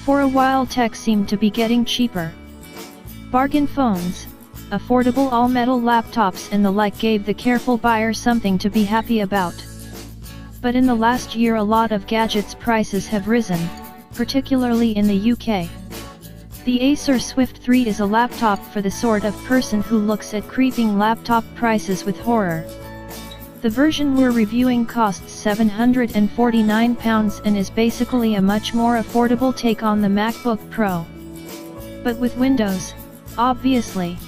For a while tech seemed to be getting cheaper. Bargain phones, affordable all-metal laptops and the like gave the careful buyer something to be happy about. But in the last year a lot of gadgets prices have risen, particularly in the UK. The Acer Swift 3 is a laptop for the sort of person who looks at creeping laptop prices with horror. The version we're reviewing costs £749 and is basically a much more affordable take on the MacBook Pro. But with Windows, obviously.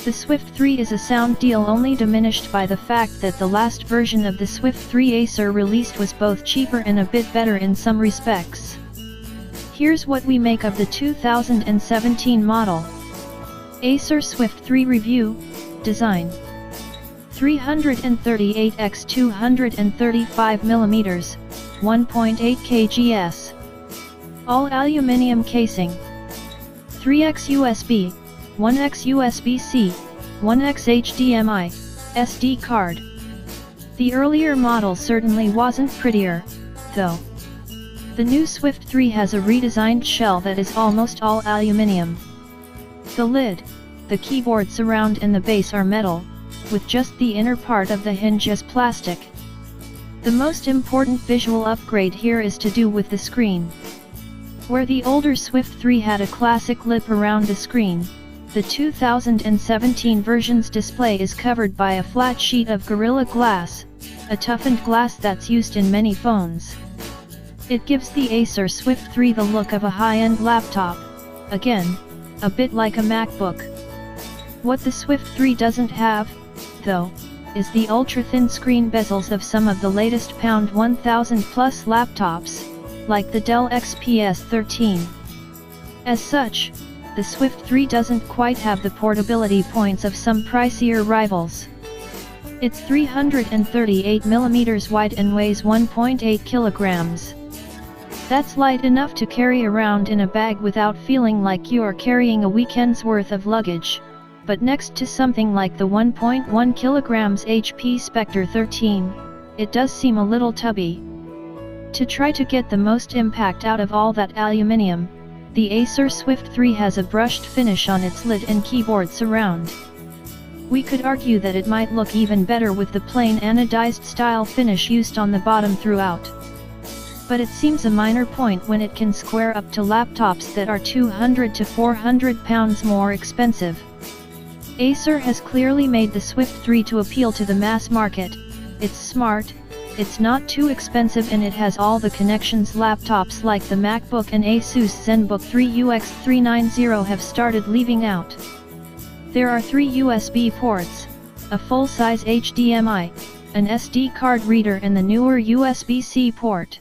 The Swift 3 is a sound deal, only diminished by the fact that the last version of the Swift 3 Acer released was both cheaper and a bit better in some respects. Here's what we make of the 2017 model. Acer Swift 3 Review. Design: 338 x 235mm, 1.8 kgs. All aluminium casing. 3x USB, 1x USB-C, 1x HDMI, SD card. The earlier model certainly wasn't prettier, though. The new Swift 3 has a redesigned shell that is almost all aluminium. The lid, the keyboard surround and the base are metal, with just the inner part of the hinge as plastic. The most important visual upgrade here is to do with the screen. Where the older Swift 3 had a classic lip around the screen, the 2017 version's display is covered by a flat sheet of Gorilla Glass, a toughened glass that's used in many phones. It gives the Acer Swift 3 the look of a high-end laptop, again, a bit like a MacBook. What the Swift 3 doesn't have, though, is the ultra-thin screen bezels of some of the latest £1,000 plus laptops, like the Dell XPS 13. As such, the Swift 3 doesn't quite have the portability points of some pricier rivals. It's 338mm wide and weighs 1.8 kilograms. That's light enough to carry around in a bag without feeling like you're carrying a weekend's worth of luggage, but next to something like the 1.1 kilograms HP Spectre 13, it does seem a little tubby. To try to get the most impact out of all that aluminium, the Acer Swift 3 has a brushed finish on its lid and keyboard surround. We could argue that it might look even better with the plain anodized style finish used on the bottom throughout. But it seems a minor point when it can square up to laptops that are £200 to £400 more expensive. Acer has clearly made the Swift 3 to appeal to the mass market. It's smart, it's not too expensive, and it has all the connections laptops like the MacBook and Asus ZenBook 3 UX390 have started leaving out. There are 3 USB ports, a full-size HDMI, an SD card reader and the newer USB-C port.